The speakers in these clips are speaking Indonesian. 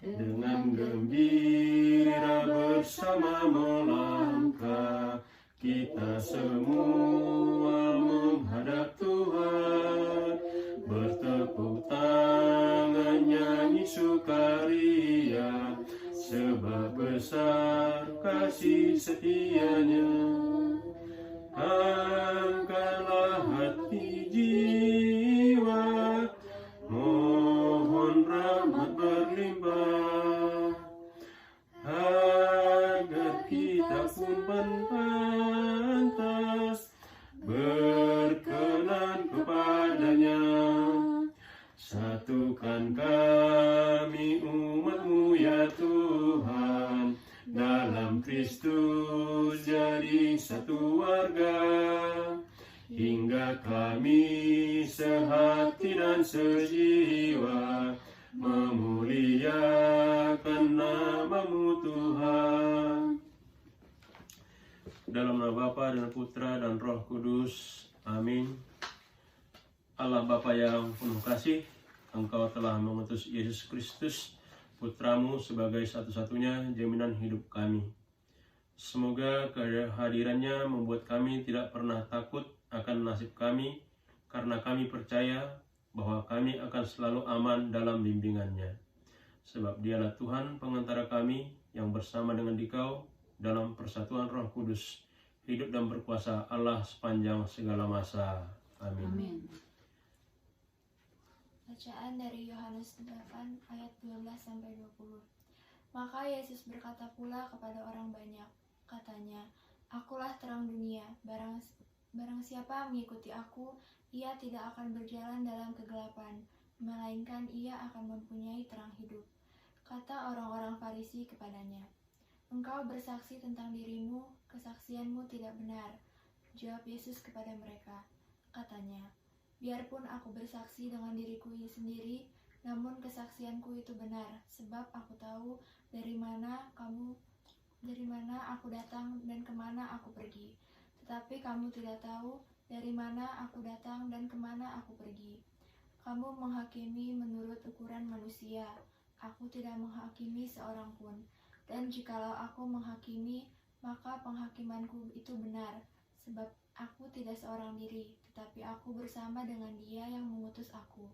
Dengan gembira bersama melangkah, kita semua menghadap Tuhan, bertepuk tangan nyanyi sukaria, sebab besar kasih setianya. Angkatlah hati jiwa, mohon rahmat berlimpah, agar kita pun pantas berkenan kepadanya. Satukan kami umat-Mu ya Tuhan, dalam Kristus jadi satu warga, hingga kami sehati dan sejiwa memuliakan nama-Mu Tuhan. Dalam nama Bapa dan Putra dan Roh Kudus. Amin. Allah Bapa yang penuh kasih, Engkau telah mengutus Yesus Kristus, Putramu, sebagai satu-satunya jaminan hidup kami. Semoga kehadirannya membuat kami tidak pernah takut akan nasib kami, karena kami percaya bahwa kami akan selalu aman dalam bimbingannya. Sebab Dialah Tuhan pengantara kami yang bersama dengan Dikau dalam persatuan Roh Kudus, hidup dan berkuasa Allah sepanjang segala masa. Amin. Amin. Bacaan dari Yohanes 8 ayat 12-20. Maka Yesus berkata pula kepada orang banyak, katanya, Akulah terang dunia, barang siapa mengikuti aku, ia tidak akan berjalan dalam kegelapan, melainkan ia akan mempunyai terang hidup. Kata orang-orang Farisi kepadanya, Engkau bersaksi tentang dirimu, kesaksianmu tidak benar. Jawab Yesus kepada mereka, katanya, Biarpun aku bersaksi dengan diriku sendiri, namun kesaksianku itu benar, sebab aku tahu dari mana aku datang dan kemana aku pergi. Tetapi kamu tidak tahu dari mana aku datang dan kemana aku pergi. Kamu menghakimi menurut ukuran manusia, aku tidak menghakimi seorang pun. Dan jikalau aku menghakimi, maka penghakimanku itu benar, sebab aku tidak seorang diri, tetapi aku bersama dengan Dia yang mengutus aku.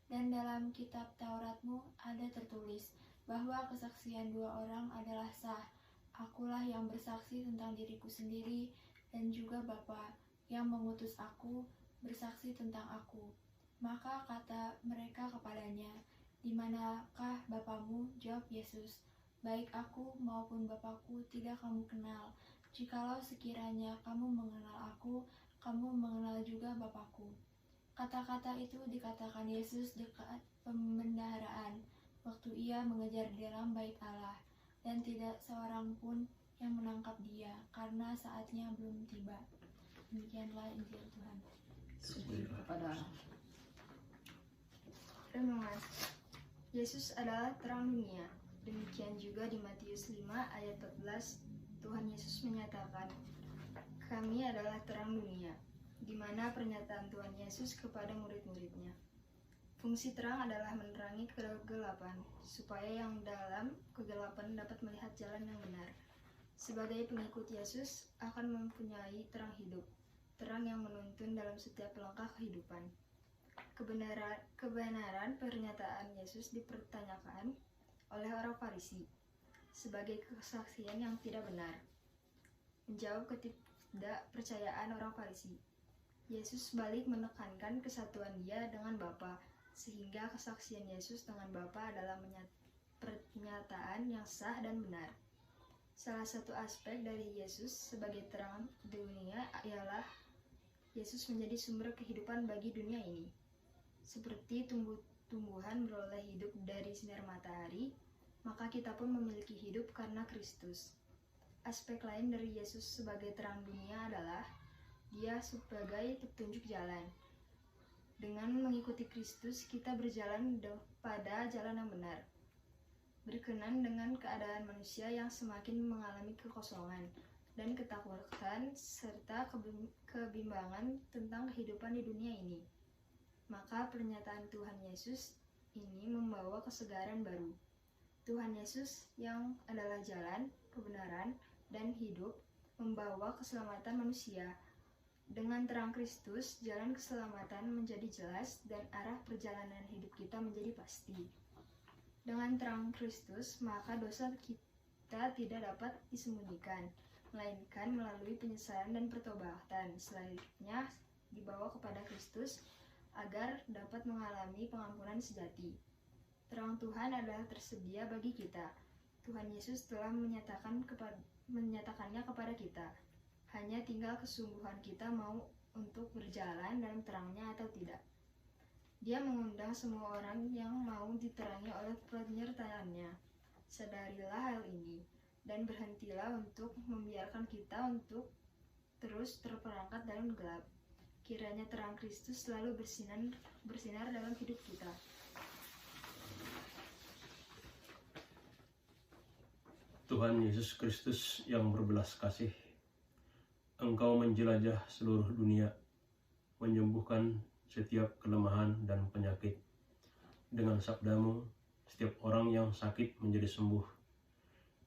Dan dalam kitab Tauratmu ada tertulis bahwa kesaksian dua orang adalah sah. Akulah yang bersaksi tentang diriku sendiri, dan juga Bapa yang mengutus aku bersaksi tentang aku. Maka kata mereka kepadanya, Di manakah Bapamu? Jawab Yesus, Baik aku maupun Bapakku tidak kamu kenal. Jikalau sekiranya kamu mengenal aku, kamu mengenal juga Bapakku. Kata-kata itu dikatakan Yesus dekat pembendaharaan, waktu ia mengejar di dalam bait Allah, dan tidak seorang pun yang menangkap dia, karena saatnya belum tiba. Demikianlah Injil Tuhan. Syukur kepada Allah. Renungan. Yesus adalah terang dunia. Demikian juga di Matius 5 ayat 14, Tuhan Yesus menyatakan, Kami adalah terang dunia, di mana pernyataan Tuhan Yesus kepada murid-muridnya. Fungsi terang adalah menerangi kegelapan, supaya yang dalam kegelapan dapat melihat jalan yang benar. Sebagai pengikut Yesus akan mempunyai terang hidup, terang yang menuntun dalam setiap langkah kehidupan. Kebenaran pernyataan Yesus dipertanyakan oleh orang Farisi sebagai kesaksian yang tidak benar. Menjawab ketidakpercayaan orang Farisi, Yesus balik menekankan kesatuan Dia dengan Bapa, sehingga kesaksian Yesus dengan Bapa adalah pernyataan yang sah dan benar. Salah satu aspek dari Yesus sebagai terang dunia ialah Yesus menjadi sumber kehidupan bagi dunia ini. Seperti tumbuhan beroleh hidup dari sinar matahari, maka kita pun memiliki hidup karena Kristus. Aspek lain dari Yesus sebagai terang dunia adalah Dia sebagai petunjuk jalan. Dengan mengikuti Kristus, kita berjalan pada jalan yang benar, berkenan dengan keadaan manusia yang semakin mengalami kekosongan dan ketakutan serta kebimbangan tentang kehidupan di dunia ini. Maka pernyataan Tuhan Yesus ini membawa kesegaran baru. Tuhan Yesus yang adalah jalan, kebenaran, dan hidup membawa keselamatan manusia. Dengan terang Kristus, jalan keselamatan menjadi jelas dan arah perjalanan hidup kita menjadi pasti. Dengan terang Kristus, maka dosa kita tidak dapat disembunyikan, melainkan melalui penyesalan dan pertobatan. Selanjutnya dibawa kepada Kristus agar dapat mengalami pengampunan sejati. Terang Tuhan adalah tersedia bagi kita. Tuhan Yesus telah menyatakannya kepada kita. Hanya tinggal kesungguhan kita mau untuk berjalan dalam terangnya atau tidak. Dia mengundang semua orang yang mau diterangi oleh penyertaannya. Sadarilah hal ini, dan berhentilah untuk membiarkan kita untuk terus terperangkap dalam gelap. Kiranya terang Kristus selalu bersinar dalam hidup kita. Tuhan Yesus Kristus yang berbelas kasih, Engkau menjelajah seluruh dunia, menyembuhkan setiap kelemahan dan penyakit. Dengan sabdamu, setiap orang yang sakit menjadi sembuh.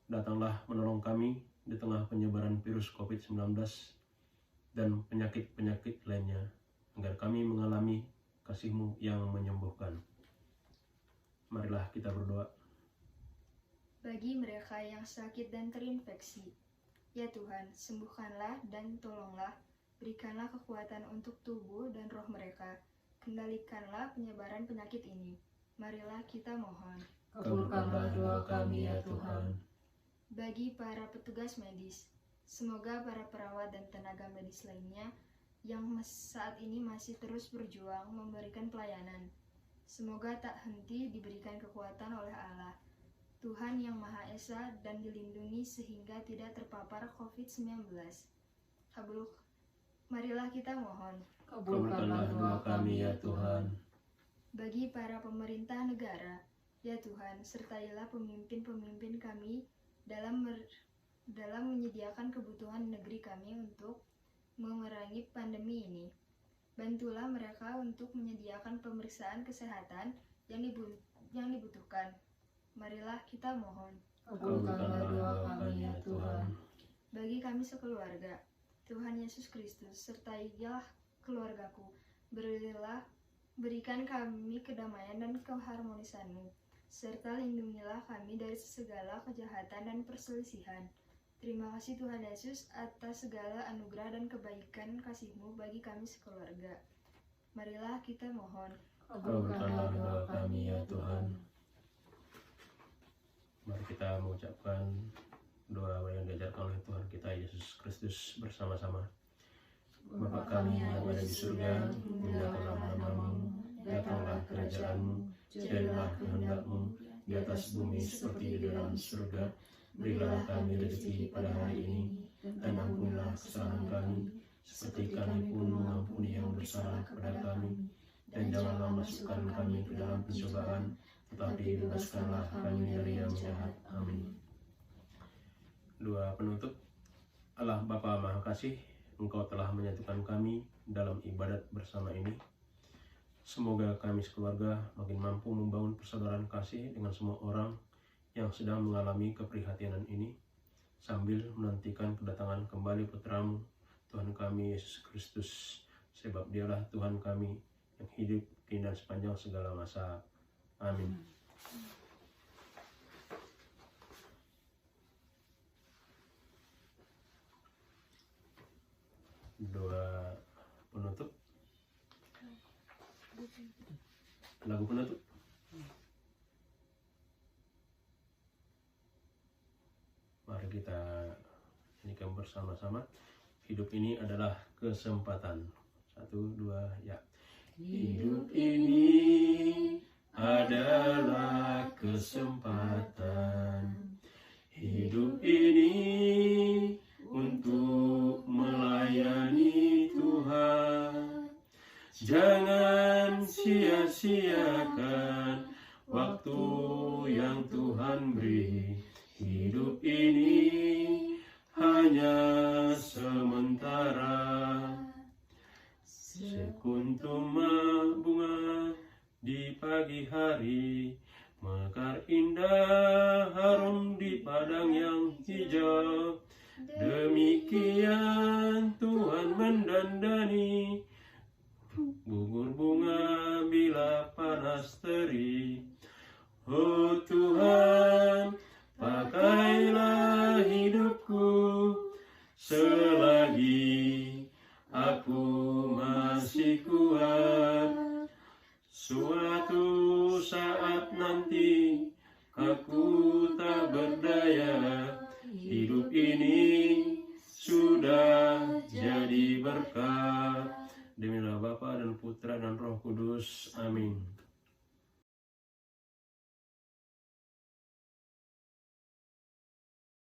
Datanglah menolong kami di tengah penyebaran virus COVID-19 dan penyakit-penyakit lainnya, agar kami mengalami kasih-Mu yang menyembuhkan. Marilah kita berdoa. Bagi mereka yang sakit dan terinfeksi, ya Tuhan, sembuhkanlah dan tolonglah, berikanlah kekuatan untuk tubuh dan roh mereka, kendalikanlah penyebaran penyakit ini. Marilah kita mohon. Kabulkanlah doa kami ya Tuhan. Bagi para petugas medis, semoga para perawat dan tenaga medis lainnya yang saat ini masih terus berjuang memberikan pelayanan, semoga tak henti diberikan kekuatan oleh Allah, Tuhan yang Maha Esa, dan dilindungi sehingga tidak terpapar COVID-19. Marilah kita mohon. Kabulkanlah doa kami ya Tuhan. Bagi para pemerintah negara, ya Tuhan, sertailah pemimpin-pemimpin kami dalam menyediakan kebutuhan negeri kami untuk mengurangi pandemi ini. Bantulah mereka untuk menyediakan pemeriksaan kesehatan yang dibutuhkan. Marilah kita mohon. Kabulkanlah doa kami ya Tuhan. Bagi kami sekeluarga, Tuhan Yesus Kristus, sertailah keluargaku. Berikan kami kedamaian dan keharmonisan-Mu, serta lindungilah kami dari segala kejahatan dan perselisihan. Terima kasih Tuhan Yesus atas segala anugerah dan kebaikan kasih-Mu bagi kami sekeluarga. Marilah kita mohon. Kabulkanlah doa kami ya Tuhan. Mari kita mengucapkan doa yang diajarkan oleh Tuhan kita Yesus Kristus bersama-sama. Bapa kami yang ada di surga, dimuliakanlah nama-Mu, datanglah kerajaan-Mu, jadilah kehendak-Mu di atas bumi seperti di dalam surga. Berilah kami rezeki pada hari ini, dan ampunilah kesalahan kami, seperti kami pun mengampuni yang bersalah kepada kami. Dan janganlah masukkan kami ke dalam pencobaan, tetapi bebaskanlah kami dari yang jahat. Amin. Doa penutup. Allah Bapa Maha Kasih, Engkau telah menyatukan kami dalam ibadat bersama ini. Semoga kami sekeluarga makin mampu membangun persaudaraan kasih dengan semua orang yang sedang mengalami keprihatinan ini, sambil menantikan kedatangan kembali Putra-Mu, Tuhan kami Yesus Kristus, sebab Dialah Tuhan kami yang hidup kini dan sepanjang segala masa. Amin. Doa penutup. Lagu penutup. Mari kita nyanyikan bersama-sama. Hidup ini adalah kesempatan. 1, 2, ya. Hidup ini adalah kesempatan. Hidup ini untuk melayani Tuhan. Jangan sia-siakan waktu yang Tuhan beri. Hidup ini hanya sementara. Sekuntum bunga di pagi hari mekar indah harum di padang yang hijau. Demikian Tuhan mendandani gugur bunga bila panas terik. Oh Tuhan, pakailah hidupku selagi aku masih kuat. Suatu saat nanti aku tak berdaya, hidup ini sudah jadi berkat. Demi nama Bapa dan Putra dan Roh Kudus. Amin.